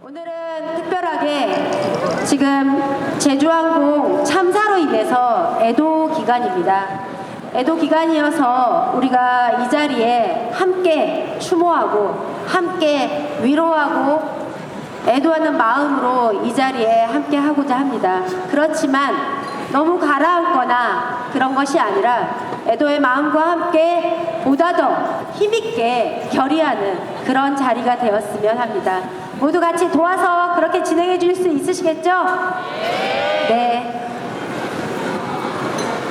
오늘은 특별하게 지금 제주항공 참사로 인해서 애도 기간입니다. 애도 기간이어서 우리가 이 자리에 함께 추모하고 함께 위로하고 애도하는 마음으로 이 자리에 함께 하고자 합니다. 그렇지만 너무 가라앉거나 그런 것이 아니라 애도의 마음과 함께 보다 더 힘있게 결의하는 그런 자리가 되었으면 합니다. 모두 같이 도와서 그렇게 진행해 줄 수 있으시겠죠? 네.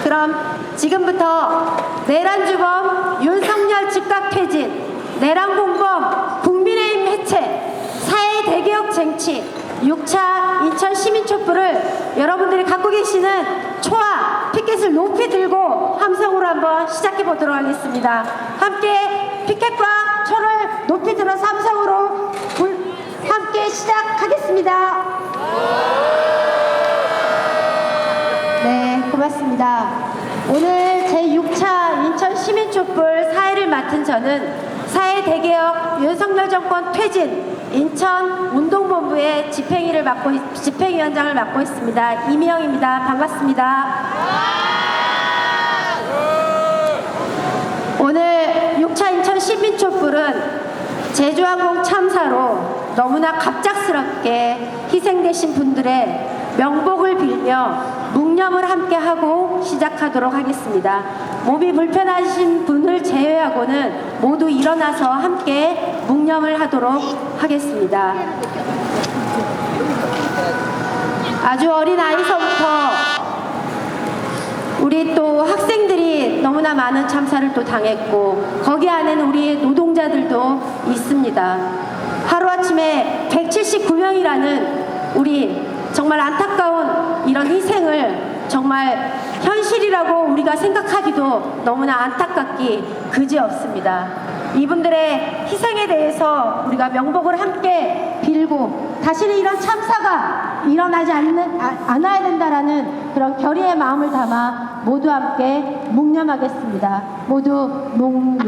그럼 지금부터 내란주범 윤석열 즉각 퇴진, 내란공범 국민의힘 해체, 사회 대개혁 쟁취 6차 인천 시민촛불을 여러분들이 갖고 계시는 초와 피켓을 높이 들고 함성으로 한번 시작해 보도록 하겠습니다. 함께 피켓과 초를 높이 들어서 함성으로 함께 시작하겠습니다. 네, 고맙습니다. 오늘 제6차 인천 시민촛불 사회를 맡은 저는 사회 대개혁 윤석열 정권 퇴진 인천 운동본부의 집행위원장을 맡고 있습니다. 이미영입니다. 반갑습니다. 오늘 6차 인천 시민촛불은 제주항공 참사로 너무나 갑작스럽게 희생되신 분들의 명복을 빌며 묵념을 함께하고 시작하도록 하겠습니다. 몸이 불편하신 분을 제외하고는 모두 일어나서 함께 묵념을 하도록 하겠습니다. 아주 어린 아이서부터 우리 또 학생들이 너무나 많은 참사를 또 당했고 거기 안에는 우리 노동자들도 있습니다. 하루아침에 179명이라는 우리 정말 안타까운 이런 희생을 정말 현실이라고 우리가 생각하기도 너무나 안타깝기 그지없습니다. 이분들의 희생에 대해서 우리가 명복을 함께 빌고 다시는 이런 참사가 일어나지 않아야 된다라는 그런 결의의 마음을 담아 모두 함께 묵념하겠습니다. 모두 묵념.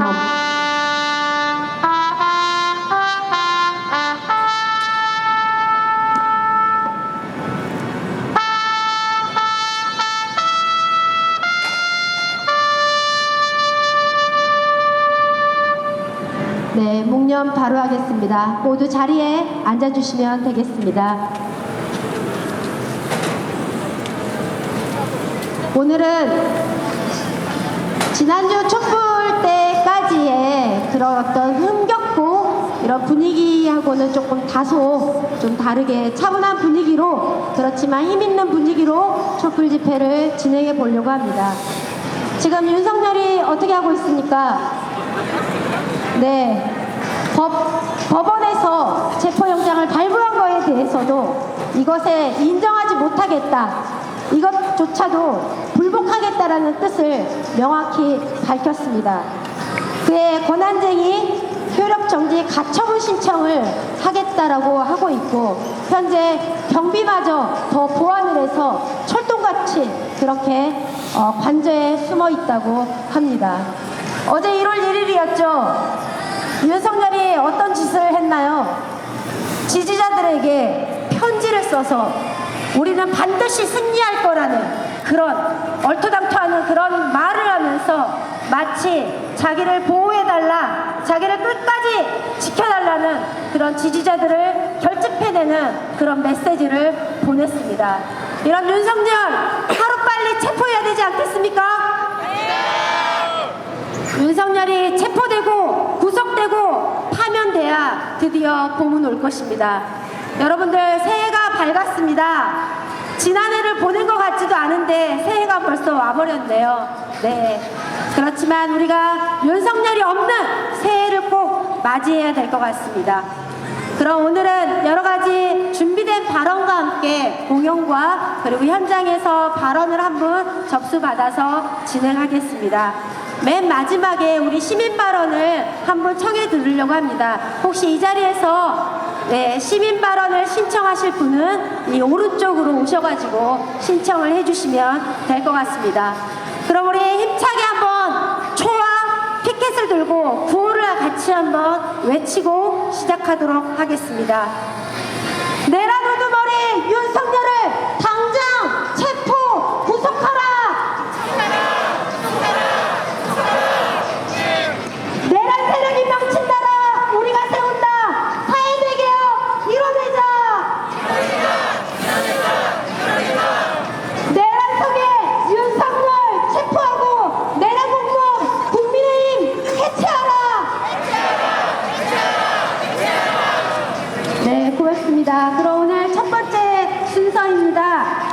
네, 묵념 바로 하겠습니다. 모두 자리에 앉아주시면 되겠습니다. 오늘은 지난주 촛불 때까지의 그런 어떤 흥겹고 이런 분위기하고는 조금 다소 좀 다르게 차분한 분위기로 그렇지만 힘있는 분위기로 촛불 집회를 진행해 보려고 합니다. 지금 윤석열이 어떻게 하고 있습니까? 네, 법원에서 체포영장을 발부한 거에 대해서도 이것에 인정하지 못하겠다, 이것조차도 불복하겠다라는 뜻을 명확히 밝혔습니다. 그의 권한쟁의 효력정지 가처분 신청을 하겠다라고 하고 있고 현재 경비마저 더 보완을 해서 철동같이 그렇게 관저에 숨어 있다고 합니다. 어제 1월 1일이었죠. 윤석열이 어떤 짓을 했나요? 지지자들에게 편지를 써서 우리는 반드시 승리할 거라는 그런 얼토당토하는 그런 말을 하면서 마치 자기를 보호해달라, 자기를 끝까지 지켜달라는 그런 지지자들을 결집해내는 그런 메시지를 보냈습니다. 이런 윤석열 하루빨리 체포해야 되지 않겠습니까? 윤석열이 체포되고 구속되고 파면돼야 드디어 봄은 올 것입니다. 여러분들 새해가 밝았습니다. 지난해를 보낸 것 같지도 않은데 새해가 벌써 와버렸네요. 네. 그렇지만 우리가 윤석열이 없는 새해를 꼭 맞이해야 될 것 같습니다. 그럼 오늘은 여러 가지 준비된 발언과 함께 공연과 그리고 현장에서 발언을 한분 접수받아서 진행하겠습니다. 맨 마지막에 우리 시민 발언을 한번 청해 들으려고 합니다. 혹시 이 자리에서 시민 발언을 신청하실 분은 이 오른쪽으로 오셔가지고 신청을 해주시면 될 것 같습니다. 그럼 우리 힘차게 한번 초와 피켓을 들고 구호를 같이 한번 외치고 시작하도록 하겠습니다.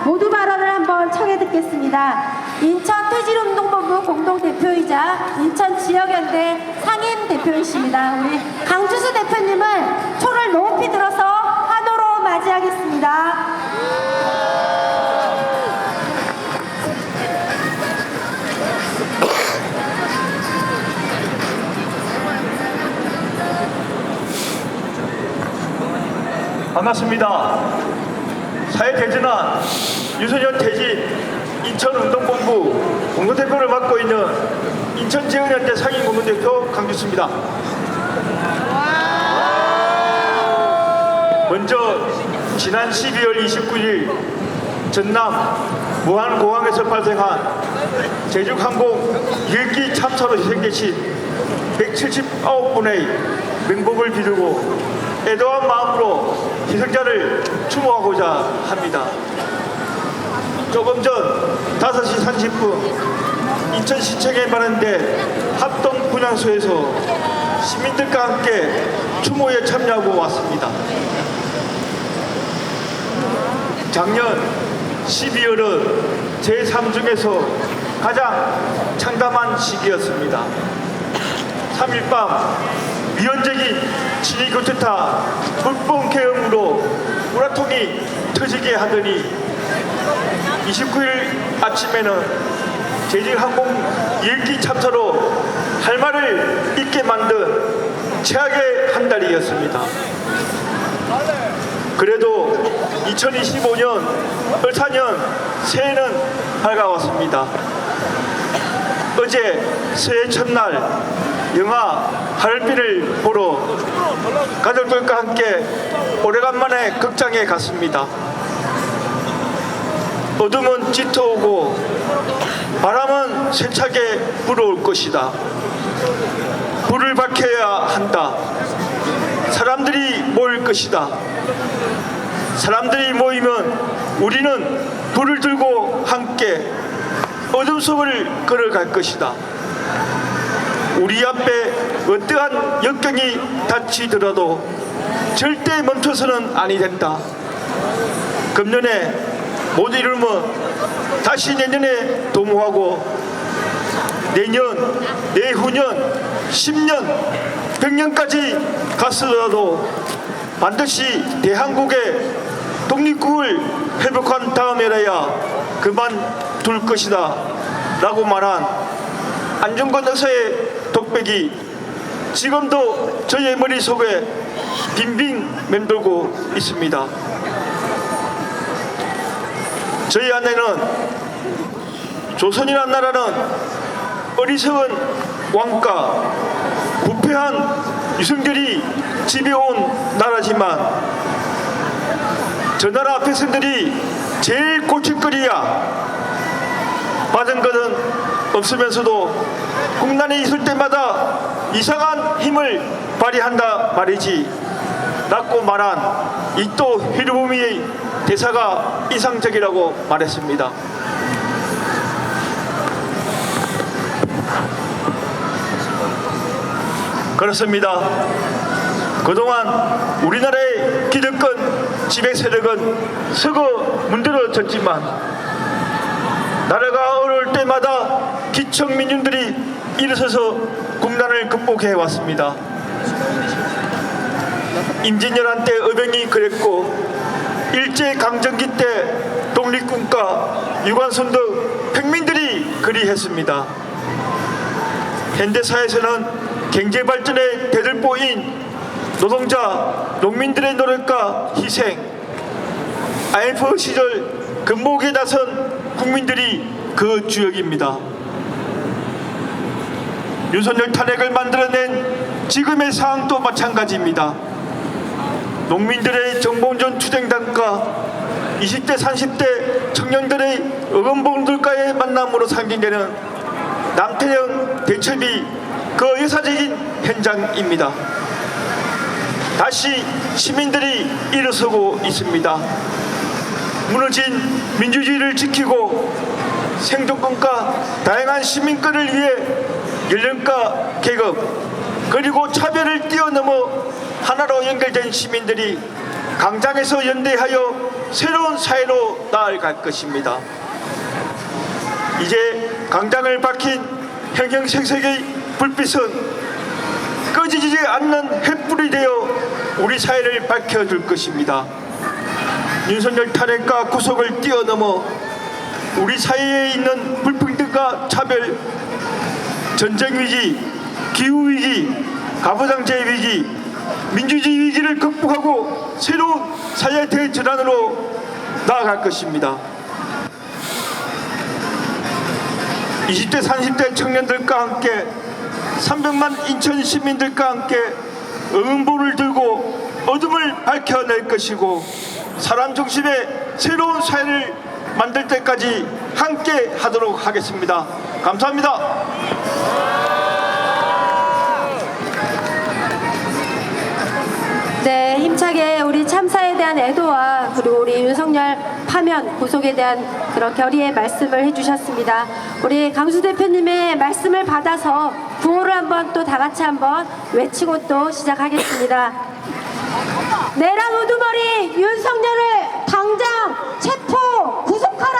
모두 발언을 한번 청해 듣겠습니다. 인천 퇴직운동본부 공동대표이자 인천 지역연대 상임 대표이십니다. 우리 강주수 대표님을 초를 높이 들어서 환호로 맞이하겠습니다. 반갑습니다. 사회개전한 유소년 퇴직 인천운동본부 공동대표를 맡고 있는 인천지역연대 상임 공동대표 강주수입니다. 먼저 지난 12월 29일 전남 무안공항에서 발생한 제주항공 10기 참사로 희생되신 179분의 명복을 비두고 애도한 마음으로 희생자를 추모하고자 합니다. 조금 전 5시 30분 인천시청에 마련된 합동 분향소에서 시민들과 함께 추모에 참여하고 왔습니다. 작년 12월은 제 삶 중에서 가장 참담한 시기였습니다. 3일 밤 위헌적인 친위 교체타 불법 계엄으로 우라통이 터지게 하더니 29일 아침에는 제주항공 10기 참사로 할 말을 잊게 만든 최악의 한 달이었습니다. 그래도 2025년 을사년 새해는 밝아왔습니다. 어제 새해 첫날 영화 하늘비를 보러 가족들과 함께 오래간만에 극장에 갔습니다. 어둠은 짙어오고 바람은 세차게 불어올 것이다. 불을 밝혀야 한다. 사람들이 모일 것이다. 사람들이 모이면 우리는 불을 들고 함께 어둠 속을 걸어갈 것이다. 우리 앞에 어떠한 역경이 닥치더라도 절대 멈춰서는 아니 된다. 금년에 못 이루면 다시 내년에 도모하고 내년, 내후년, 10년, 100년까지 갔으더라도 반드시 대한국의 독립국을 회복한 다음에라야 그만둘 것이다 라고 말한 안중근 의사의 독백이 지금도 저의 머릿속에 빙빙 맴돌고 있습니다. 저희 안에는 조선이라는 나라는 어리석은 왕가, 부패한 유승들이 지배온 나라지만 저 나라 백성들이 제일 고칠거리야 받은 것은 없으면서도 국난이 있을 때마다 이상한 힘을 발휘한다 말이지 라고 말한 이토 히로부미의 대사가 인상적이라고 말했습니다. 그렇습니다. 그동안 우리나라의 기득권 지배 세력은 서거 문드러졌지만 나라가 어려울 때마다 기청 민중들이 일어서서 국난을 극복해 왔습니다. 임진왜란 때 의병이 그랬고 일제강점기 때 독립군과 유관순 등 평민들이 그리했습니다. 현대사에서는 경제발전의 대들보인 노동자, 농민들의 노력과 희생, IMF 시절 금목에 나선 국민들이 그 주역입니다. 윤석열 탄핵을 만들어낸 지금의 상황도 마찬가지입니다. 농민들의 정봉준 투쟁단과 20대, 30대 청년들의 어금봉들과의 만남으로 상징되는 남태령 대첩이 그 역사적인 현장입니다. 다시 시민들이 일어서고 있습니다. 무너진 민주주의를 지키고 생존권과 다양한 시민권을 위해 연령과 계급 그리고 차별을 뛰어넘어 하나로 연결된 시민들이 강장에서 연대하여 새로운 사회로 나아갈 것입니다. 이제 강장을 박힌 형형색색의 불빛은 꺼지지 않는 횃불이 되어 우리 사회를 밝혀줄 것입니다. 윤석열 탄핵과 구속을 뛰어넘어 우리 사회에 있는 불평등과 차별, 전쟁 위기, 기후 위기, 가부장제 위기, 민주주의 위기를 극복하고 새로운 사회 대전환으로 나아갈 것입니다. 20대 30대 청년들과 함께 300만 인천 시민들과 함께 응원봉을 들고 어둠을 밝혀낼 것이고 사람 중심의 새로운 사회를 만들 때까지 함께 하도록 하겠습니다. 감사합니다. 네, 힘차게 우리 참사에 대한 애도와 그리고 우리 윤석열 파면 구속에 대한 그런 결의의 말씀을 해주셨습니다. 우리 강수 대표님의 말씀을 받아서 구호를 한번 또 다 같이 한번 외치고 또 시작하겠습니다. 내란 우두머리 윤석열을 당장 체포 구속하라.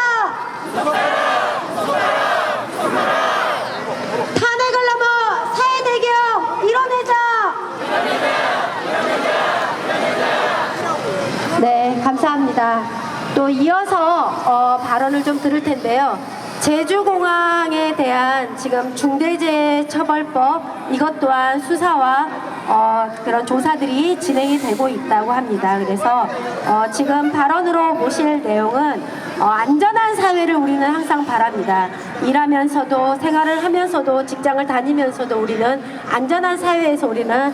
탄핵을 넘어 사회대개혁 이뤄내자. 네, 감사합니다. 또 이어서 발언을 좀 들을 텐데요. 제주공항에 대한 지금 중대재해처벌법 이것 또한 수사와 그런 조사들이 진행이 되고 있다고 합니다. 그래서 지금 발언으로 모실 내용은 안전한 사회를 우리는 항상 바랍니다. 일하면서도 생활을 하면서도 직장을 다니면서도 우리는 안전한 사회에서 우리는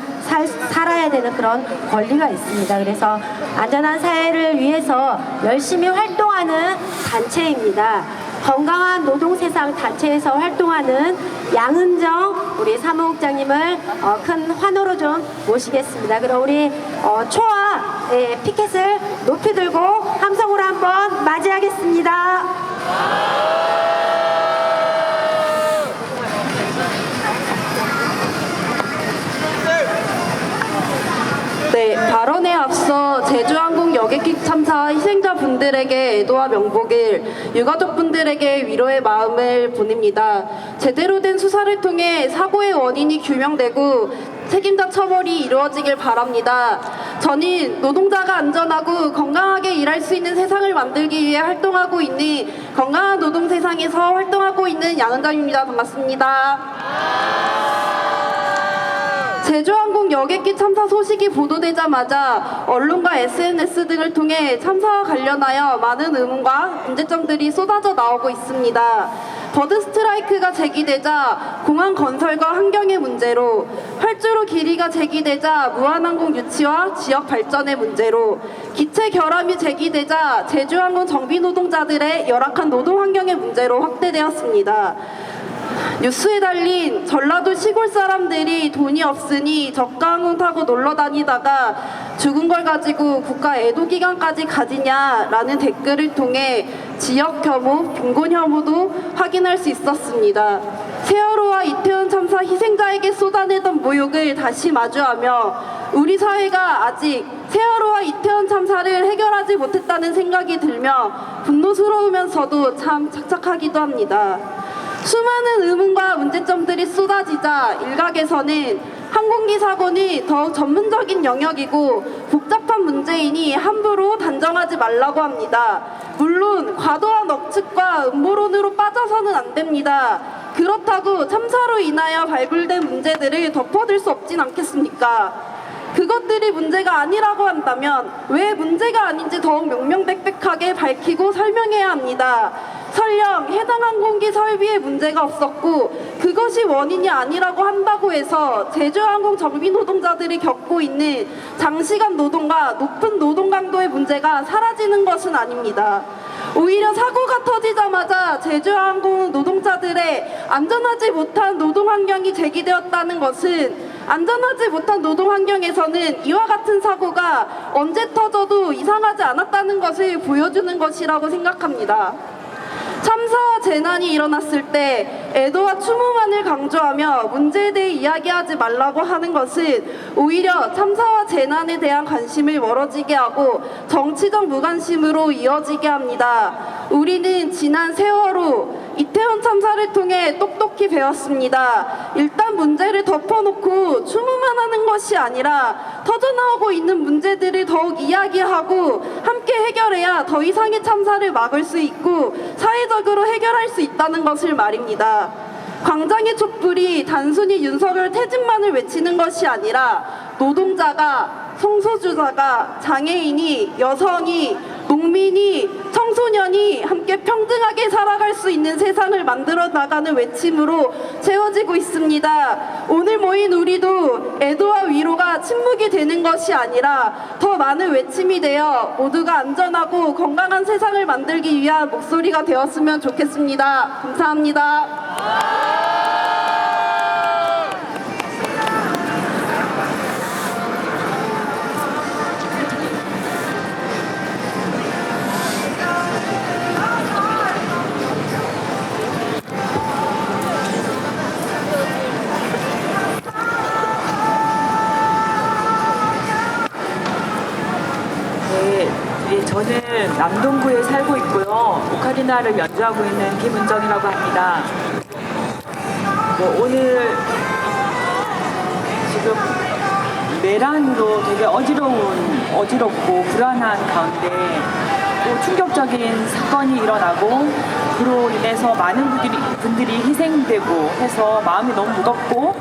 살아야 되는 그런 권리가 있습니다. 그래서 안전한 사회를 위해서 열심히 활동하는 단체입니다. 건강한 노동세상 단체에서 활동하는 양은정 우리 사무국장님을 큰 환호로 좀 모시겠습니다. 그럼 우리 초와 피켓을 높이 들고 함성으로 한번 맞이하겠습니다. 네, 발언에 앞서 제주항공 여객기 참사 희생자분들에게 애도와 명복을, 유가족분들에게 위로의 마음을 보냅니다. 제대로 된 수사를 통해 사고의 원인이 규명되고 책임자 처벌이 이루어지길 바랍니다. 저는 노동자가 안전하고 건강하게 일할 수 있는 세상을 만들기 위해 활동하고 있는 건강한 노동 세상에서 활동하고 있는 양은정입니다. 반갑습니다. 제주항공 여객기 참사 소식이 보도되자마자 언론과 SNS 등을 통해 참사와 관련하여 많은 의문과 문제점들이 쏟아져 나오고 있습니다. 버드 스트라이크가 제기되자 공항 건설과 환경의 문제로, 활주로 길이가 제기되자 무한항공 유치와 지역 발전의 문제로, 기체 결함이 제기되자 제주항공 정비 노동자들의 열악한 노동 환경의 문제로 확대되었습니다. 뉴스에 달린 전라도 시골 사람들이 돈이 없으니 저가항공 타고 놀러 다니다가 죽은 걸 가지고 국가 애도기간까지 가지냐라는 댓글을 통해 지역 혐오, 빈곤 혐오도 확인할 수 있었습니다. 세월호와 이태원 참사 희생자에게 쏟아내던 모욕을 다시 마주하며 우리 사회가 아직 세월호와 이태원 참사를 해결하지 못했다는 생각이 들며 분노스러우면서도 참 착착하기도 합니다. 수많은 의문과 문제점들이 쏟아지자 일각에서는 항공기 사고는 더욱 전문적인 영역이고 복잡한 문제이니 함부로 단정하지 말라고 합니다. 물론 과도한 억측과 음모론으로 빠져서는 안 됩니다. 그렇다고 참사로 인하여 발굴된 문제들을 덮어둘 수 없진 않겠습니까? 그것들이 문제가 아니라고 한다면 왜 문제가 아닌지 더욱 명명백백하게 밝히고 설명해야 합니다. 설령 해당 항공기 설비에 문제가 없었고 그것이 원인이 아니라고 한다고 해서 제주항공 정비 노동자들이 겪고 있는 장시간 노동과 높은 노동 강도의 문제가 사라지는 것은 아닙니다. 오히려 사고가 터지자마자 제주항공 노동자들의 안전하지 못한 노동 환경이 제기되었다는 것은 안전하지 못한 노동 환경에서는 이와 같은 사고가 언제 터져도 이상하지 않았다는 것을 보여주는 것이라고 생각합니다. 참사와 재난이 일어났을 때 애도와 추모만을 강조하며 문제에 대해 이야기하지 말라고 하는 것은 오히려 참사와 재난에 대한 관심을 멀어지게 하고 정치적 무관심으로 이어지게 합니다. 우리는 지난 세월호 이태원 참사를 통해 똑똑히 배웠습니다. 일단 문제를 덮어놓고 추모만 하는 것이 아니라 터져나오고 있는 문제들을 더욱 이야기하고 함께 해결해야 더 이상의 참사를 막을 수 있고 사회적으로 해결할 수 있다는 것을 말입니다. 광장의 촛불이 단순히 윤석열 퇴진만을 외치는 것이 아니라 노동자가, 성소수자가, 장애인이, 여성이, 농민이, 청소년이 함께 평등하게 살아갈 수 있는 세상을 만들어 나가는 외침으로 채워지고 있습니다. 오늘 모인 우리도 애도와 위로가 침묵이 되는 것이 아니라 더 많은 외침이 되어 모두가 안전하고 건강한 세상을 만들기 위한 목소리가 되었으면 좋겠습니다. 감사합니다. 네, 저는 남동구에 살고 있고요. 오카리나를 연주하고 있는 김은정이라고 합니다. 오늘 지금 내란으로 되게 어지럽고 불안한 가운데 또 충격적인 사건이 일어나고 그로 인해서 많은 분들이 희생되고 해서 마음이 너무 무겁고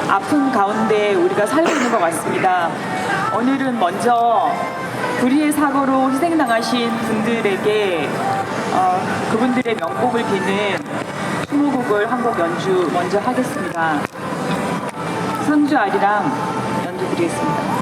아픈 가운데 우리가 살고 있는 것 같습니다. 오늘은 먼저 불의의 사고로 희생당하신 분들에게 그분들의 명복을 비는 추모곡을 한 곡 연주 먼저 하겠습니다. 상주 아리랑 연주 드리겠습니다.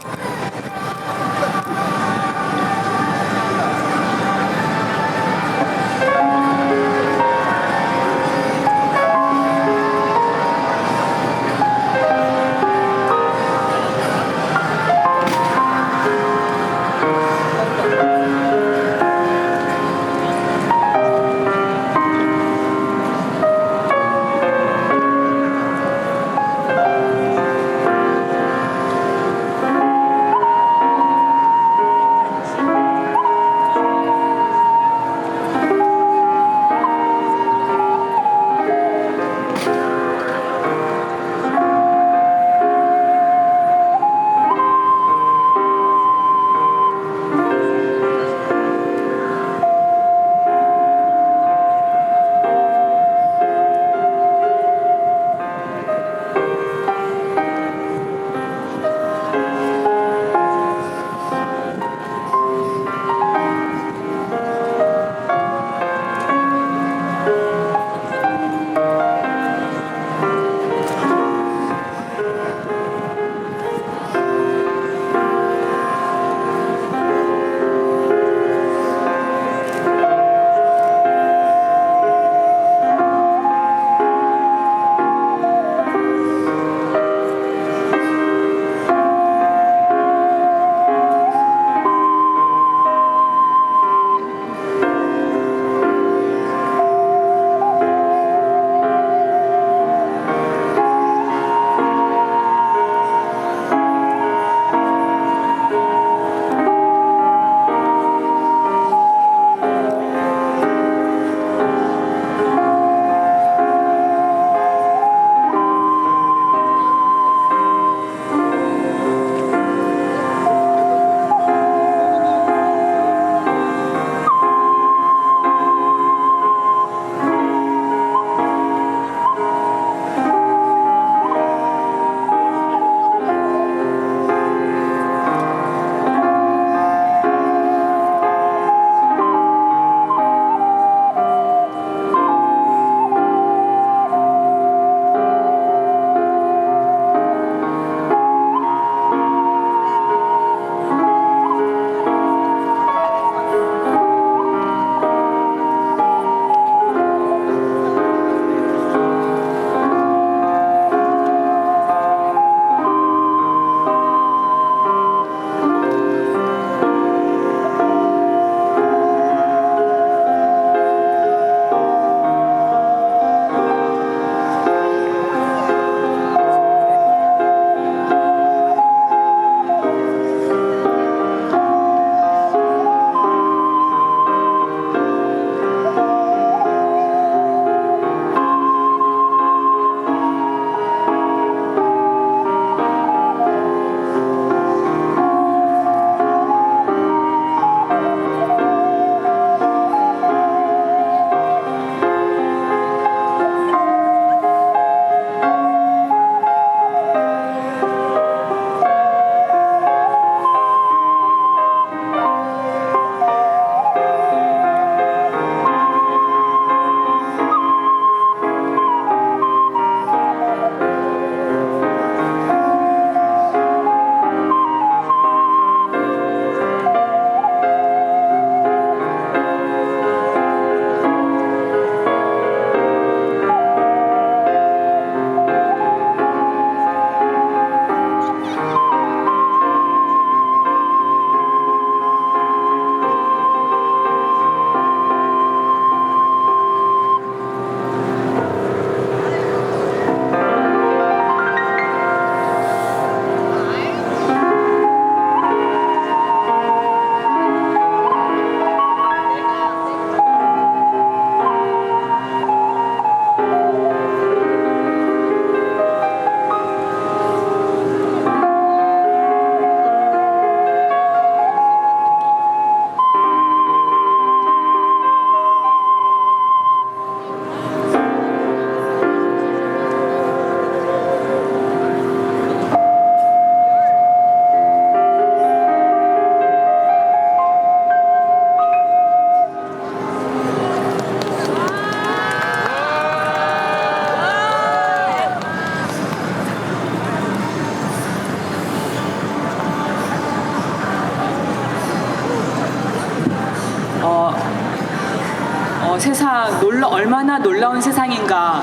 세상 얼마나 놀라운 세상인가.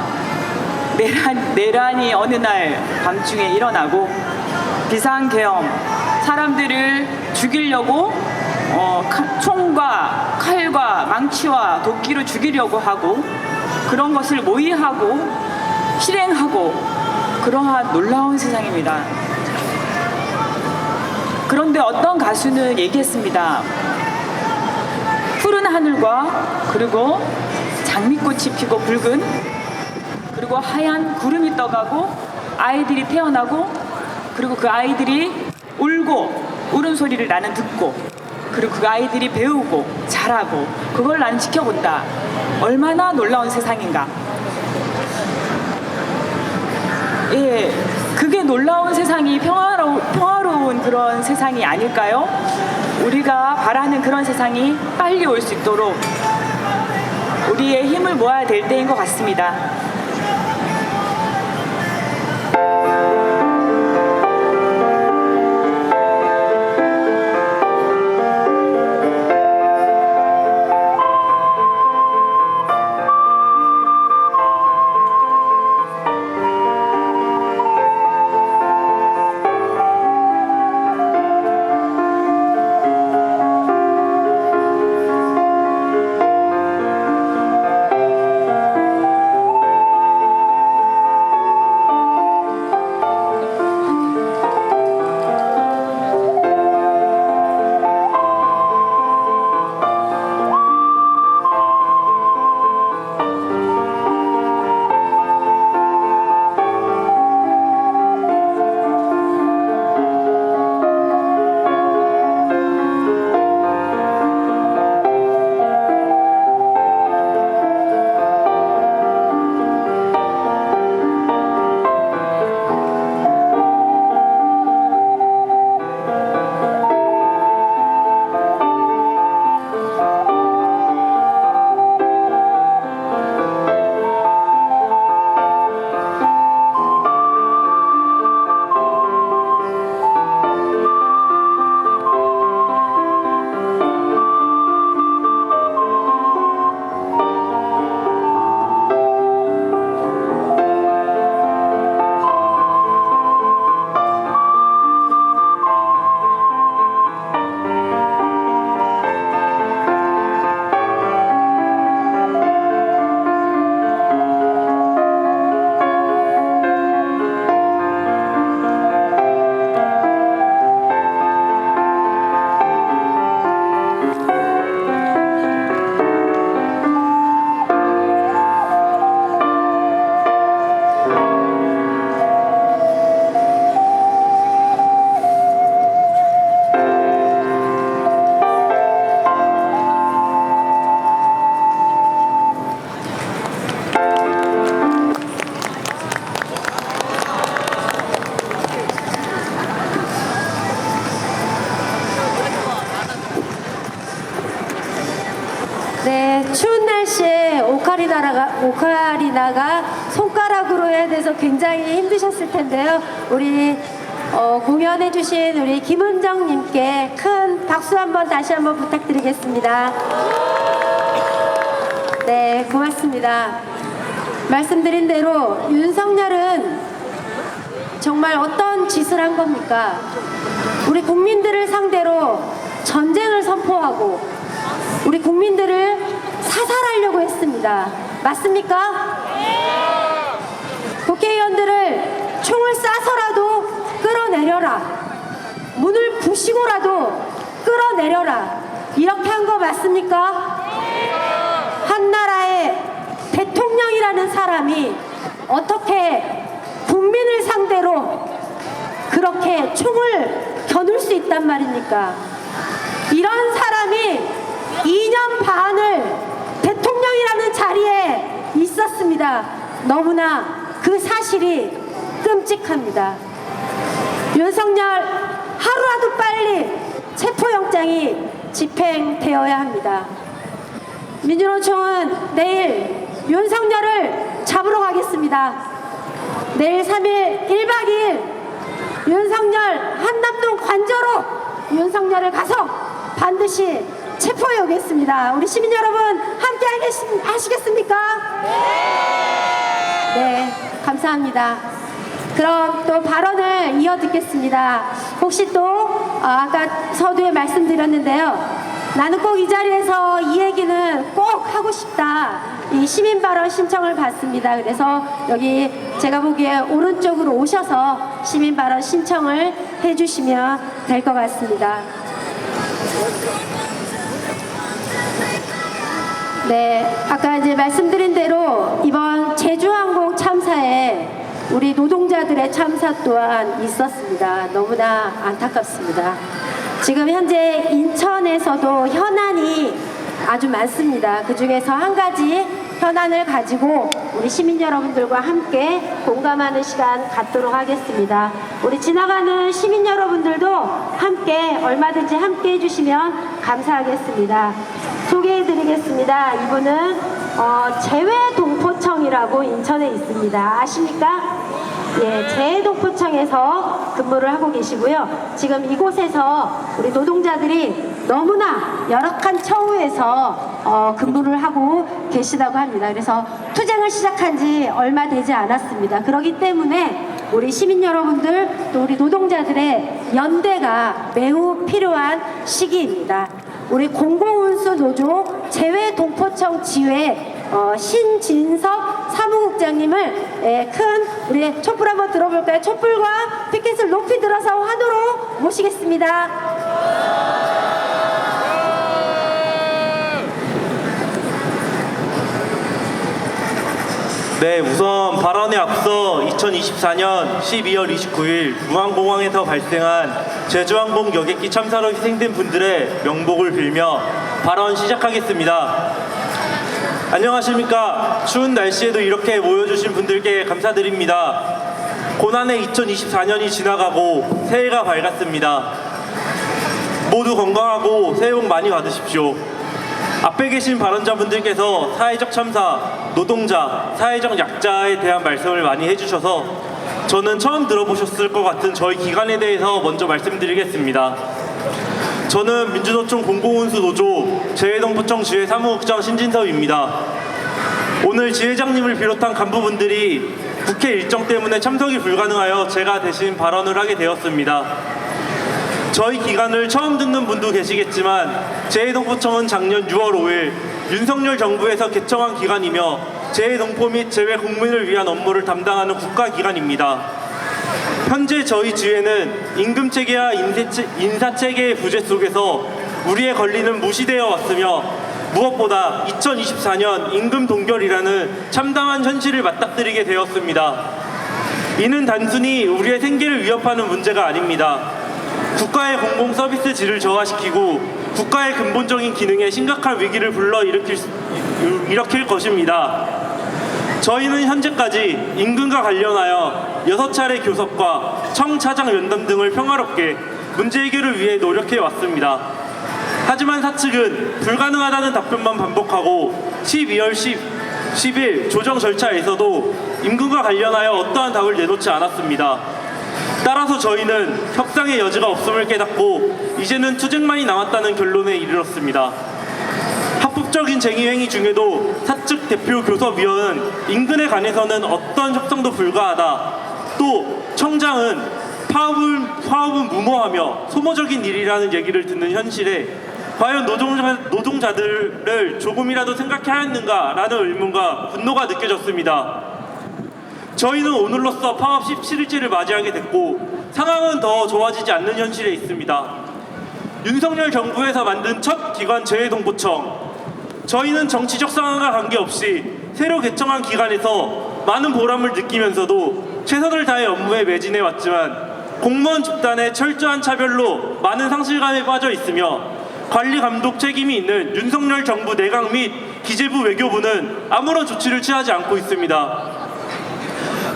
내란이 어느 날 밤중에 일어나고 비상계엄, 사람들을 죽이려고 총과 칼과 망치와 도끼로 죽이려고 하고 그런 것을 모의하고 실행하고 그러한 놀라운 세상입니다. 그런데 어떤 가수는 얘기했습니다. 푸른 하늘과 그리고 장미꽃이 피고 붉은 그리고 하얀 구름이 떠가고 아이들이 태어나고 그리고 그 아이들이 울고 울음소리를 나는 듣고 그리고 그 아이들이 배우고 자라고 그걸 나는 지켜본다. 얼마나 놀라운 세상인가. 예, 그게 놀라운 세상이 평화로운 그런 세상이 아닐까요? 우리가 바라는 그런 세상이 빨리 올 수 있도록 우리의 힘을 모아야 될 때인 것 같습니다. 네, 추운 날씨에 오카리나가 손가락으로 해야 돼서 굉장히 힘드셨을 텐데요. 우리 공연해주신 우리 김은정님께 큰 박수 한번 다시 한번 부탁드리겠습니다. 네, 고맙습니다. 말씀드린 대로 윤석열은 정말 어떤 짓을 한 겁니까? 우리 국민들을 상대로 전쟁을 선포하고 우리 국민들을 사살하려고 했습니다. 맞습니까? 국회의원들을 총을 쏴서라도 끌어내려라. 문을 부시고라도 끌어내려라. 이렇게 한 거 맞습니까? 한 나라의 대통령이라는 사람이 어떻게 국민을 상대로 그렇게 총을 겨눌 수 있단 말입니까? 이런 사람이 2년 반을 대통령이라는 자리에 있었습니다. 너무나 그 사실이 끔찍합니다. 윤석열 하루라도 빨리 체포영장이 집행되어야 합니다. 민주노총은 내일 윤석열을 잡으러 가겠습니다. 내일 3일 1박 2일 윤석열 한남동 관저로 윤석열을 가서 반드시 체포해 오겠습니다. 우리 시민 여러분 함께 하시겠습니까? 네, 감사합니다. 그럼 또 발언을 이어 듣겠습니다. 혹시 또 아까 서두에 말씀드렸는데요. 나는 꼭 이 자리에서 이 얘기는 꼭 하고 싶다. 이 시민 발언 신청을 받습니다. 그래서 여기 제가 보기에 오른쪽으로 오셔서 시민 발언 신청을 해주시면 될 것 같습니다. 네, 아까 이제 말씀드린 대로 이번 제주항공 참사에 우리 노동자들의 참사 또한 있었습니다. 너무나 안타깝습니다. 지금 현재 인천에서도 현안이 아주 많습니다. 그 중에서 한 가지 현안을 가지고 우리 시민 여러분들과 함께 공감하는 시간 갖도록 하겠습니다. 우리 지나가는 시민 여러분들도 함께 얼마든지 함께 해주시면 감사하겠습니다. 소개해드리겠습니다. 이분은 재외동포청이라고 인천에 있습니다. 아십니까? 예, 재외동포청에서 근무를 하고 계시고요. 지금 이곳에서 우리 노동자들이 너무나 열악한 처우에서 근무를 하고 계시다고 합니다. 그래서 투쟁을 시작한 지 얼마 되지 않았습니다. 그렇기 때문에 우리 시민 여러분들 또 우리 노동자들의 연대가 매우 필요한 시기입니다. 우리 공공운수 노조 재외동포청 지회 신진석 사무국장님을 큰 우리 촛불 한번 들어볼까요? 촛불과 피켓을 높이 들어서 환호로 모시겠습니다. 네, 우선 발언에 앞서 2024년 12월 29일 무안공항에서 발생한 제주항공 여객기 참사로 희생된 분들의 명복을 빌며 발언 시작하겠습니다. 안녕하십니까. 추운 날씨에도 이렇게 모여주신 분들께 감사드립니다. 고난의 2024년이 지나가고 새해가 밝았습니다. 모두 건강하고 새해 복 많이 받으십시오. 앞에 계신 발언자분들께서 사회적 참사, 노동자, 사회적 약자에 대한 말씀을 많이 해주셔서 저는 처음 들어보셨을 것 같은 저희 기관에 대해서 먼저 말씀드리겠습니다. 저는 민주노총 공공운수 노조 재외동포청 지회 사무국장 신진섭입니다. 오늘 지회장님을 비롯한 간부분들이 국회 일정 때문에 참석이 불가능하여 제가 대신 발언을 하게 되었습니다. 저희 기관을 처음 듣는 분도 계시겠지만 재외동포청은 작년 6월 5일 윤석열 정부에서 개청한 기관이며 재외동포 및 재외국민을 위한 업무를 담당하는 국가기관입니다. 현재 저희 지회는 임금체계와 인사체계의 부재 속에서 우리의 권리는 무시되어 왔으며 무엇보다 2024년 임금 동결이라는 참담한 현실을 맞닥뜨리게 되었습니다. 이는 단순히 우리의 생계를 위협하는 문제가 아닙니다. 국가의 공공 서비스 질을 저하시키고 국가의 근본적인 기능에 심각한 위기를 일으킬 것입니다. 저희는 현재까지 임금과 관련하여 6차례 교섭과 청차장 면담 등을 평화롭게 문제 해결을 위해 노력해 왔습니다. 하지만 사측은 불가능하다는 답변만 반복하고 12월 10일 조정 절차에서도 임금과 관련하여 어떠한 답을 내놓지 않았습니다. 따라서 저희는 협상의 여지가 없음을 깨닫고 이제는 투쟁만이 남았다는 결론에 이르렀습니다. 합법적인 쟁의 행위 중에도 사측 대표 교섭위원은 인근에 관해서는 어떤 협상도 불가하다. 또 청장은 파업은 무모하며 소모적인 일이라는 얘기를 듣는 현실에 과연 노동자들을 조금이라도 생각해야 했는가라는 의문과 분노가 느껴졌습니다. 저희는 오늘로써 파업 17일째를 맞이하게 됐고 상황은 더 좋아지지 않는 현실에 있습니다. 윤석열 정부에서 만든 첫 기관 재외동포청. 저희는 정치적 상황과 관계없이 새로 개청한 기관에서 많은 보람을 느끼면서도 최선을 다해 업무에 매진해 왔지만 공무원 집단의 철저한 차별로 많은 상실감에 빠져 있으며 관리 감독 책임이 있는 윤석열 정부 내각 및 기재부 외교부는 아무런 조치를 취하지 않고 있습니다.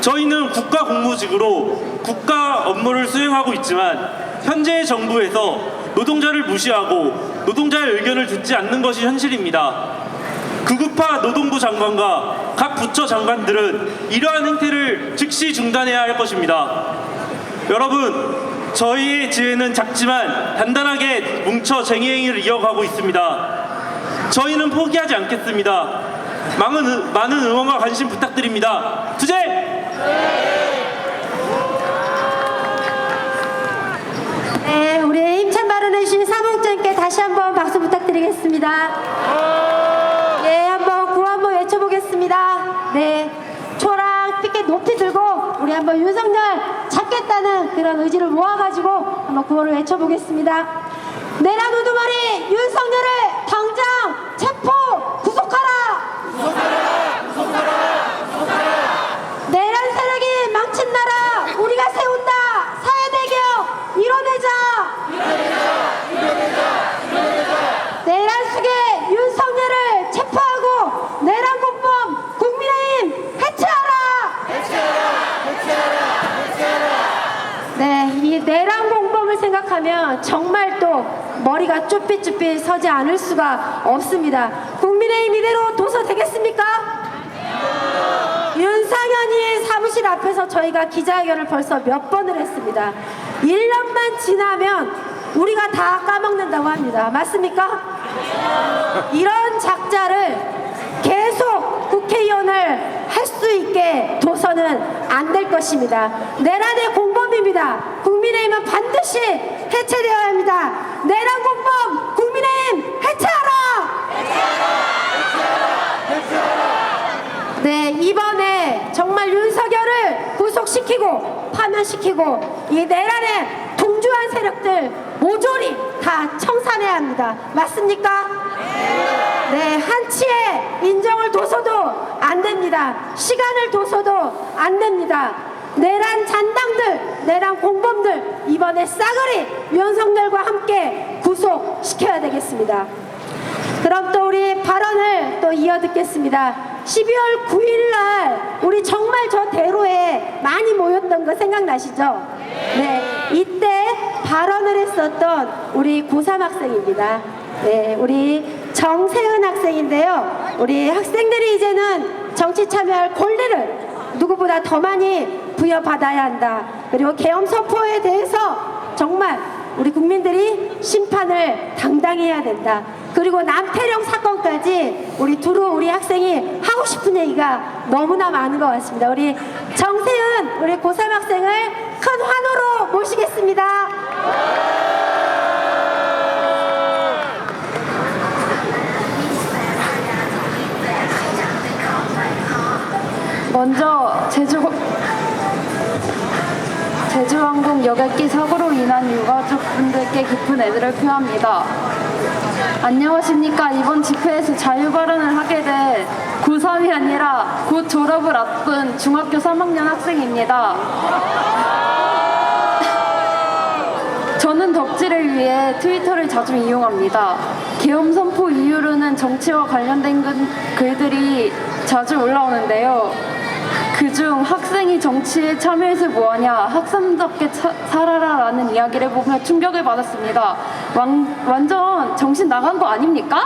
저희는 국가 공무직으로 국가 업무를 수행하고 있지만 현재의 정부에서 노동자를 무시하고 노동자의 의견을 듣지 않는 것이 현실입니다. 구급파 노동부 장관과 각 부처 장관들은 이러한 행태를 즉시 중단해야 할 것입니다. 여러분, 저희의 지혜는 작지만 단단하게 뭉쳐 쟁의 행위를 이어가고 있습니다. 저희는 포기하지 않겠습니다. 많은 응원과 관심 부탁드립니다. 투쟁! 네, 우리 힘찬 발언해주신 사무국장님께 다시 한번 박수 부탁드리겠습니다. 네, 한번 구호 한번 외쳐보겠습니다. 네, 초랑 피켓 높이 들고 우리 한번 윤석열 잡겠다는 그런 의지를 모아가지고 한번 구호를 외쳐보겠습니다. 내란 우두머리 윤석열을 당장 체포 구속하라! 내란 세력이 망친 나라 우리가 세운다! 사회대개혁 이뤄내자! 내란 수계 윤석열을 체포하고 내란 공범 국민의힘 해체하라! 네, 이 내란 공범을 생각하면 정말 또 머리가 쭈삣쭈삣 서지 않을 수가 없습니다. 국민의힘 이대로 도서되겠습니까? 윤상현이 사무실 앞에서 저희가 기자회견을 벌써 몇 번을 했습니다. 1년만 지나면 우리가 다 까먹는다고 합니다. 맞습니까? 이런 작자를 계속 국회의원을 할 수 있게 둬서는 안 될 것입니다. 내란의 공범입니다. 국민의힘은 반드시 해체되어야 합니다. 내란 공범 국민의힘 해체하라! 네, 이번에 정말 윤석열을 구속시키고 파면시키고 이 내란의 동조한 세력들 모조리 다 청산해야 합니다. 맞습니까? 네, 한치의 인정을 둬서도 안 됩니다. 시간을 둬서도 안 됩니다. 내란 잔당들, 내란 공범들 이번에 싸그리 윤석열과 함께 구속시켜야 되겠습니다. 그럼 또 우리 발언을 또 이어 듣겠습니다. 12월 9일 날 우리 정말 저 대로에 많이 모였던 거 생각나시죠? 네, 이때 발언을 했었던 우리 고3 학생입니다. 네, 우리 정세은 학생인데요. 우리 학생들이 이제는 정치 참여할 권리를 누구보다 더 많이 부여받아야 한다. 그리고 계엄 선포에 대해서 정말 우리 국민들이 심판을 당당히 해야 된다. 그리고 남태령 사건까지 우리 학생이 하고 싶은 얘기가 너무나 많은 것 같습니다. 우리 정세은 우리 고3 학생을 큰 환호로 모시겠습니다. 먼저 제주항공 여객기 사고로 인한 유가족분들께 깊은 애도를 표합니다. 안녕하십니까. 이번 집회에서 자유 발언을 하게 된 고3이 아니라 곧 졸업을 앞둔 중학교 3학년 학생입니다. 저는 덕질을 위해 트위터를 자주 이용합니다. 계엄 선포 이후로는 정치와 관련된 글들이 자주 올라오는데요. 그중 학생이 정치에 참여해서 뭐하냐, 학생답게 살아라라는 이야기를 보며 충격을 받았습니다. 완전 정신 나간 거 아닙니까?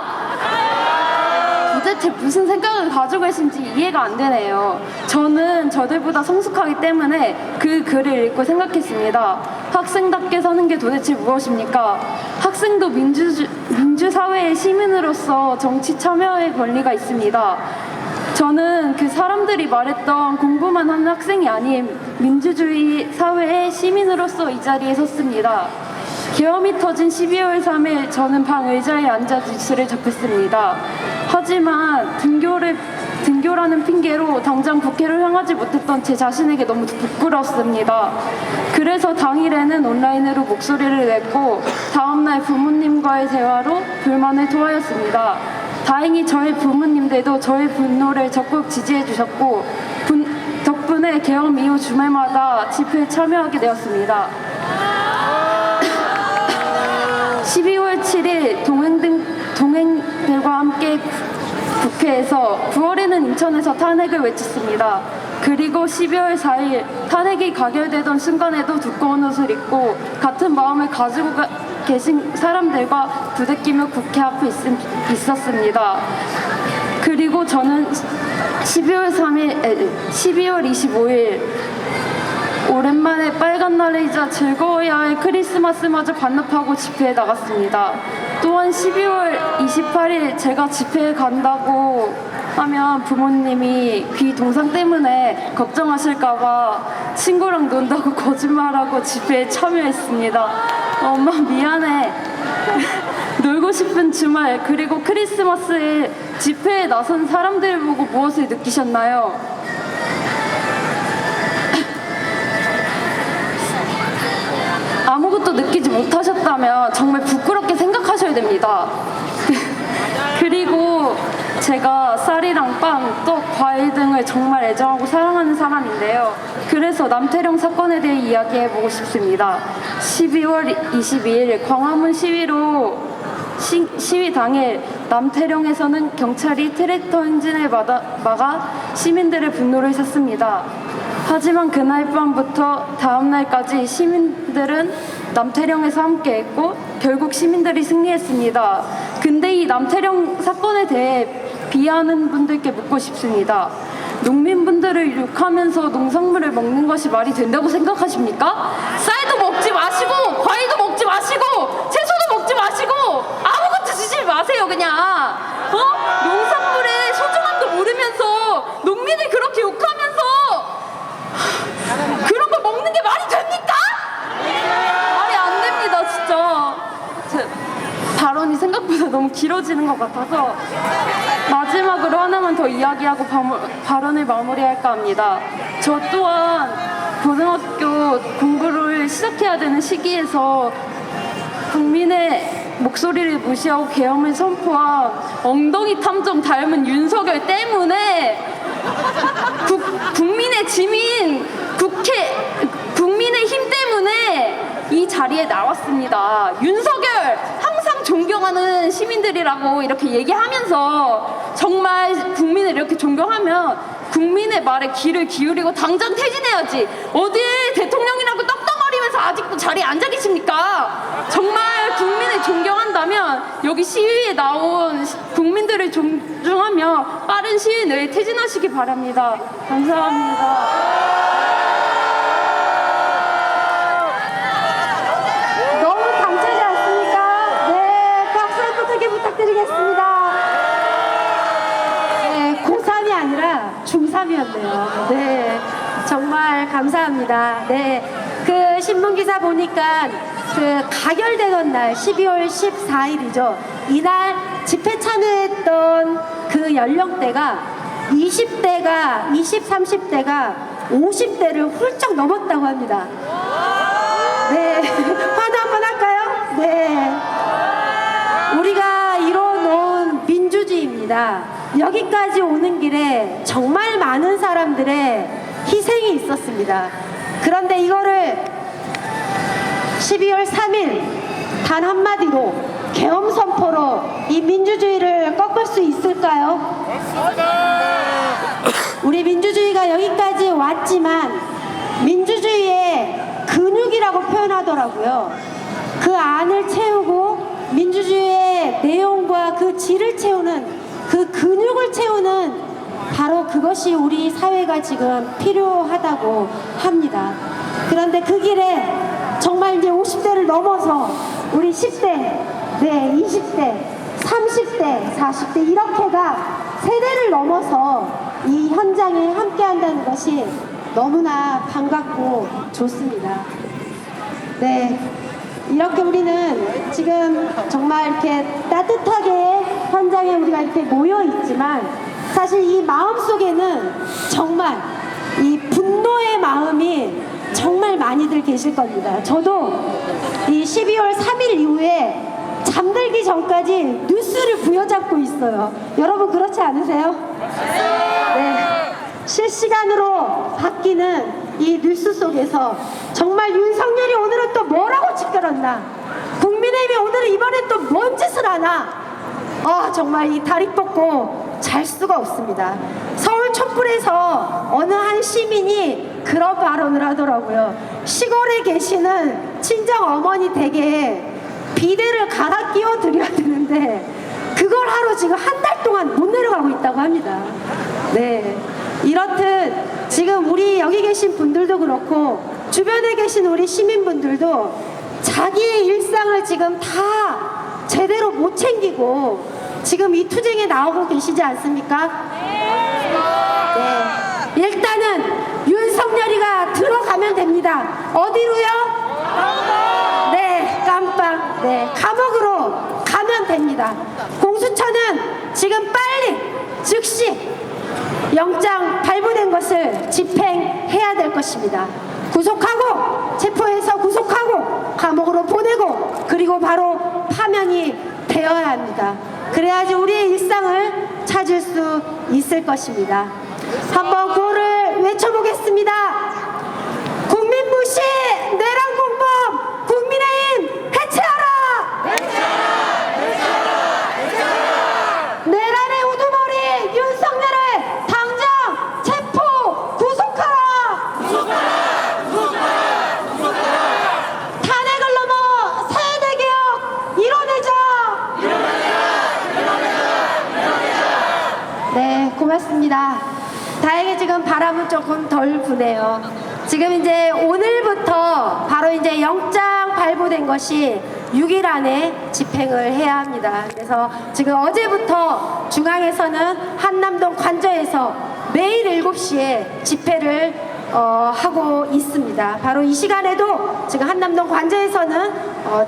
도대체 무슨 생각을 가지고 계신지 이해가 안 되네요. 저는 저들보다 성숙하기 때문에 그 글을 읽고 생각했습니다. 학생답게 사는 게 도대체 무엇입니까? 학생도 민주사회의 시민으로서 정치 참여의 권리가 있습니다. 저는 그 사람들이 말했던 공부만 하는 학생이 아닌 민주주의 사회의 시민으로서 이 자리에 섰습니다. 계엄이 터진 12월 3일 저는 방 의자에 앉아 뉴스를 접했습니다. 하지만 등교라는 핑계로 당장 국회를 향하지 못했던 제 자신에게 너무 부끄러웠습니다. 그래서 당일에는 온라인으로 목소리를 냈고 다음날 부모님과의 대화로 불만을 토하였습니다. 다행히 저희 부모님들도 저의 분노를 적극 지지해 주셨고 덕분에 계엄 이후 주말마다 집회에 참여하게 되었습니다. 12월 7일 동행들과 함께 국회에서 9월에는 인천에서 탄핵을 외쳤습니다. 그리고 12월 4일 탄핵이 가결되던 순간에도 두꺼운 옷을 입고 같은 마음을 가지고 계신 사람들과 부대끼며 국회 앞에 있었습니다. 그리고 저는 12월 25일 오랜만에 빨간 날이자 즐거워야 할 크리스마스마저 반납하고 집회에 나갔습니다. 또한 12월 28일 제가 집회에 간다고 하면 부모님이 귀 동상 때문에 걱정하실까봐 친구랑 논다고 거짓말하고 집회에 참여했습니다. 엄마 미안해. 놀고 싶은 주말 그리고 크리스마스에 집회에 나선 사람들 보고 무엇을 느끼셨나요? 아무것도 느끼지 못하셨다면 정말 부끄럽게 생각하셔야 됩니다. 그리고 제가 쌀이랑 빵, 떡, 과일 등을 정말 애정하고 사랑하는 사람인데요. 그래서 남태령 사건에 대해 이야기해보고 싶습니다. 12월 22일 광화문 시위 당일 남태령에서는 경찰이 트랙터 엔진을 막아 시민들의 분노를 샀습니다. 하지만 그날 밤부터 다음 날까지 시민들은 남태령에서 함께했고 결국 시민들이 승리했습니다. 근데 이 남태령 사건에 대해 비하하는 분들께 묻고 싶습니다. 농민분들을 욕하면서 농산물을 먹는 것이 말이 된다고 생각하십니까? 쌀도 먹지 마시고 과일도 먹지 마시고 채소도 먹지 마시고 아무것도 드시지 마세요 그냥. 농산물의 소중함도 모르면서 농민을 그렇게 욕하면서 그런 거 먹는 게 말이 됩니까? 말이 안 됩니다 진짜. 제 발언이 생각보다 너무 길어지는 것 같아서 마지막으로 하나만 더 이야기하고 발언을 마무리할까 합니다. 저 또한 고등학교 공부를 시작해야 되는 시기에서 국민의 목소리를 무시하고 계엄을 선포한 엉덩이 탐정 닮은 윤석열 때문에 국민의 지민 국민의 힘 때문에 이 자리에 나왔습니다. 윤석열 항상 존경하는 시민들이라고 이렇게 얘기하면서 정말 국민을 이렇게 존경하면 국민의 말에 귀를 기울이고 당장 퇴진해야지. 어딜 대통령이라고 떡떡거리면서 아직도 자리에 앉아 계십니까? 정말 국민을 존경한다면 여기 시위에 나온 국민들을 존중하며 빠른 시일 내에 퇴진하시기 바랍니다. 감사합니다. 너무 감차지 않습니까? 네, 박수 한번 크게 부탁드리겠습니다. 네, 고3이 아니라 중3이었네요. 네, 정말 감사합니다. 네, 그 신문기사 보니까 그 가결되던 날 12월 14일이죠. 이날 집회 참여했던 그 연령대가 20대가 20, 30대가 50대를 훌쩍 넘었다고 합니다. 네, 환호 한번 할까요? 네. 우리가 이뤄놓은 민주주의입니다. 여기까지 오는 길에 정말 많은 사람들의 희생이 있었습니다. 그런데 이거를 12월 3일 단 한마디로 계엄 선포로 이 민주주의를 꺾을 수 있을까요? 우리 민주주의가 여기까지 왔지만 민주주의의 근육이라고 표현하더라고요. 그 안을 채우고 민주주의의 내용과 그 질을 채우는 그 근육을 채우는 바로 그것이 우리 사회가 지금 필요하다고 합니다. 그런데 그 길에 정말 이제 50대를 넘어서 우리 10대, 네, 20대, 30대, 40대 이렇게가 세대를 넘어서 이 현장에 함께 한다는 것이 너무나 반갑고 좋습니다. 네, 이렇게 우리는 지금 정말 이렇게 따뜻하게 현장에 우리가 이렇게 모여 있지만 사실 이 마음 속에는 정말 이 분노의 마음이 정말 많이들 계실 겁니다. 저도 이 12월 3일 이후에 잠들기 전까지 뉴스를 부여잡고 있어요. 여러분 그렇지 않으세요? 네. 실시간으로 바뀌는 이 뉴스 속에서 정말 윤석열이 오늘은 또 뭐라고 짓거렸나? 국민의힘이 오늘은 이번에 또 뭔 짓을 하나? 정말 이 다리 뻗고 잘 수가 없습니다. 서울 촛불에서 어느 한 시민이 그런 발언을 하더라고요. 시골에 계시는 친정 어머니 댁에 비대를 갈아 끼워 드려야 되는데 그걸 하러 지금 한 달 동안 못 내려가고 있다고 합니다. 네, 이렇듯 지금 우리 여기 계신 분들도 그렇고 주변에 계신 우리 시민분들도 자기의 일상을 지금 다 제대로 못 챙기고 지금 이 투쟁에 나오고 계시지 않습니까? 네. 일단은 윤석열이가 들어가면 됩니다. 어디로요? 네, 깜빵. 네, 감옥으로 가면 됩니다. 공수처는 지금 빨리 즉시 영장 발부된 것을 집행해야 될 것입니다. 구속하고 체포해서 구속하고 감옥으로 보내고 그리고 바로 파면이 되어야 합니다. 그래야지 우리의 일상을 찾을 수 있을 것입니다. 한번 구호를 외쳐보겠습니다. 국민무시 내란공범 국민의힘 해체하라! 내란의 우두머리 윤석열을 당장 체포 구속하라! 탄핵을 넘어 세대개혁 이뤄내자! 네, 고맙습니다. 다행히 지금 바람은 조금 덜 부네요. 지금 이제 오늘부터 바로 이제 영장 발부된 것이 6일 안에 집행을 해야 합니다. 그래서 지금 어제부터 중앙에서는 한남동 관저에서 매일 7시에 집회를 하고 있습니다. 바로 이 시간에도 지금 한남동 관저에서는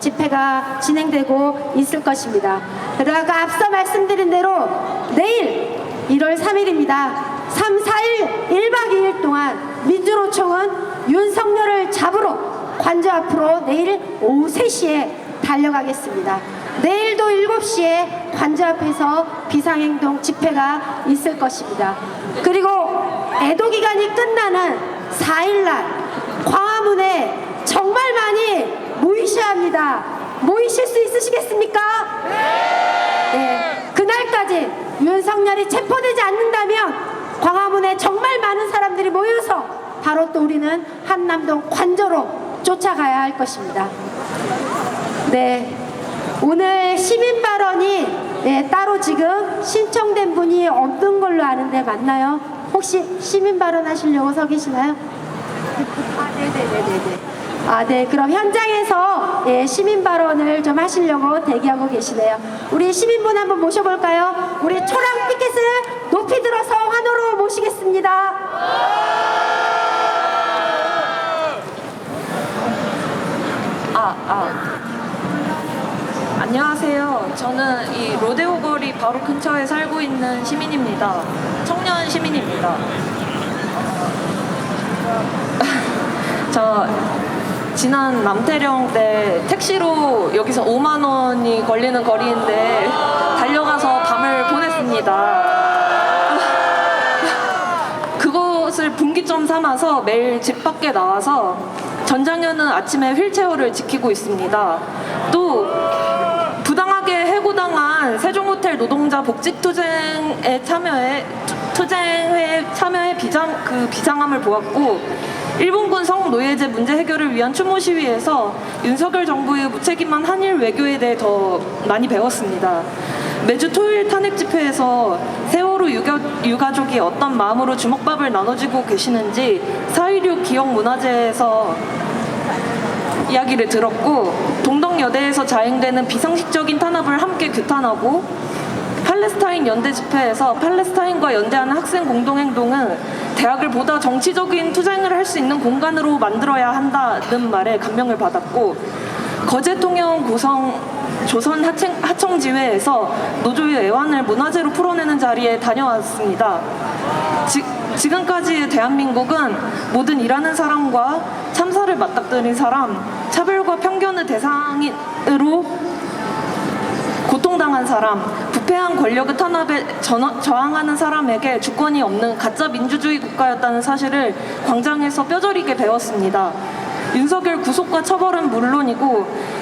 집회가 진행되고 있을 것입니다. 그리고 아까 앞서 말씀드린 대로 내일 1월 3일입니다. 3, 4일 1박 2일 동안 민주노총은 윤석열을 잡으러 관저 앞으로 내일 오후 3시에 달려가겠습니다. 내일도 7시에 관저 앞에서 비상행동 집회가 있을 것입니다. 그리고 애도기간이 끝나는 4일날 광화문에 정말 많이 모이셔야 합니다. 모이실 수 있으시겠습니까? 네. 그날까지 윤석열이 체포되지 않는다면 광화문에 정말 많은 사람들이 모여서 바로 또 우리는 한남동 관저로 쫓아가야 할 것입니다. 네, 오늘 시민 발언이 따로 지금 신청된 분이 없는 걸로 아는데 맞나요? 혹시 시민 발언 하시려고 서 계시나요? 네네네네네. 네, 그럼 현장에서 시민 발언을 좀 하시려고 대기하고 계시네요. 우리 시민분 한번 모셔볼까요? 우리 초랑 피켓을 높이 들어서 환호로 모시겠습니다. 안녕하세요. 저는 이 로데오 거리 바로 근처에 살고 있는 시민입니다. 청년 시민입니다. 저 지난 남태령 때 택시로 여기서 5만 원이 걸리는 거리인데 달려가서 밤을 보냈습니다. 그것을 분기점 삼아서 매일 집 밖에 나와서 전장현은 아침에 휠체어를 지키고 있습니다. 또 부당하게 해고당한 세종호텔 노동자 복직투쟁에 참여해 비장함을 보았고 일본군 성노예제 문제 해결을 위한 추모 시위에서 윤석열 정부의 무책임한 한일 외교에 대해 더 많이 배웠습니다. 매주 토요일 탄핵 집회에서 세월호 유가족이 어떤 마음으로 주먹밥을 나눠주고 계시는지 4.16 기억문화제에서 이야기를 들었고 동덕여대에서 자행되는 비상식적인 탄압을 함께 규탄하고 팔레스타인 연대 집회에서 팔레스타인과 연대하는 학생 공동행동은 대학을 보다 정치적인 투쟁을 할 수 있는 공간으로 만들어야 한다는 말에 감명을 받았고 거제 통영 고성 조선 하청지회에서 노조의 애환을 문화제로 풀어내는 자리에 다녀왔습니다. 지금까지 대한민국은 모든 일하는 사람과 참사를 맞닥뜨린 사람, 차별과 편견의 대상으로 고통당한 사람, 부패한 권력의 탄압에 저항하는 사람에게 주권이 없는 가짜 민주주의 국가였다는 사실을 광장에서 뼈저리게 배웠습니다. 윤석열 구속과 처벌은 물론이고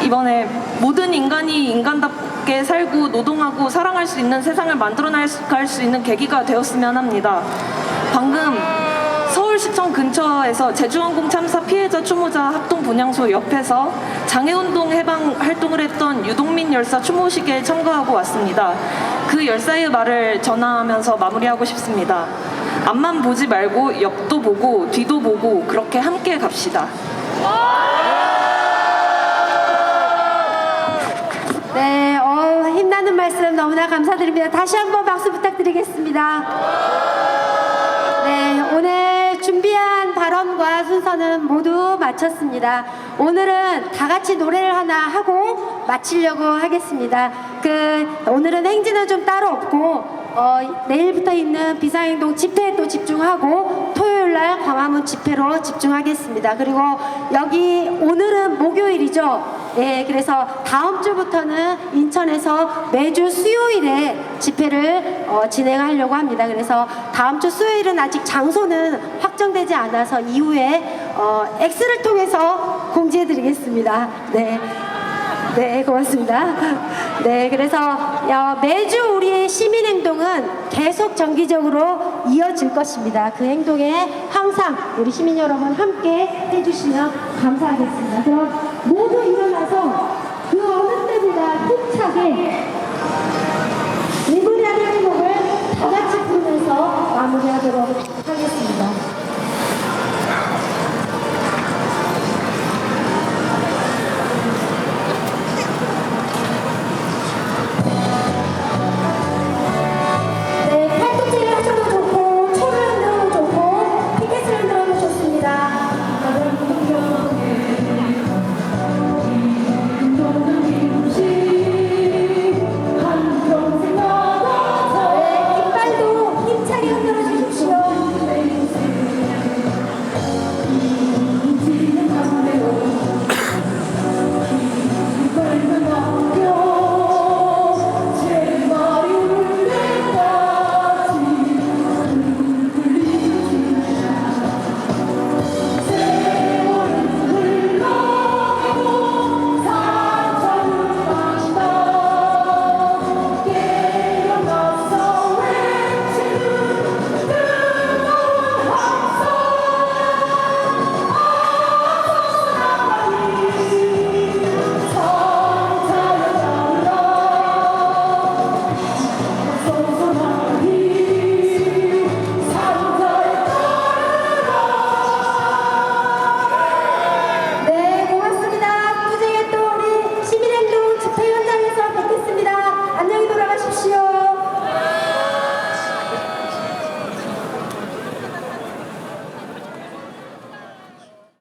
이번에 모든 인간이 인간답게 살고 노동하고 사랑할 수 있는 세상을 만들어갈 수 있는 계기가 되었으면 합니다. 방금 서울시청 근처에서 제주항공 참사 피해자 추모자 합동 분향소 옆에서 장애운동 해방 활동을 했던 유동민 열사 추모식에 참가하고 왔습니다. 그 열사의 말을 전하면서 마무리하고 싶습니다. 앞만 보지 말고 옆도 보고 뒤도 보고 그렇게 함께 갑시다. 네, 힘나는 말씀 너무나 감사드립니다. 다시 한번 박수 부탁드리겠습니다. 네, 오늘 준비한 발언과 순서는 모두 마쳤습니다. 오늘은 다 같이 노래를 하나 하고 마치려고 하겠습니다. 오늘은 행진은 좀 따로 없고 내일부터 있는 비상행동 집회에 또 집중하고 토요일날 광화문 집회로 집중하겠습니다. 그리고 오늘은 목요일이죠. 네, 그래서 다음 주부터는 인천에서 매주 수요일에 집회를 진행하려고 합니다. 그래서 다음 주 수요일은 아직 장소는 확정되지 않아서 이후에 X를 통해서 공지해드리겠습니다. 네. 네, 고맙습니다. 네, 그래서 매주 우리의 시민행동은 계속 정기적으로 이어질 것입니다. 그 행동에 항상 우리 시민 여러분 함께 해주시면 감사하겠습니다. 그럼 모두 일어나서 그 어느 때보다 힘차게 리브리아의 행복을 다 같이 부르면서 마무리하도록 하겠습니다.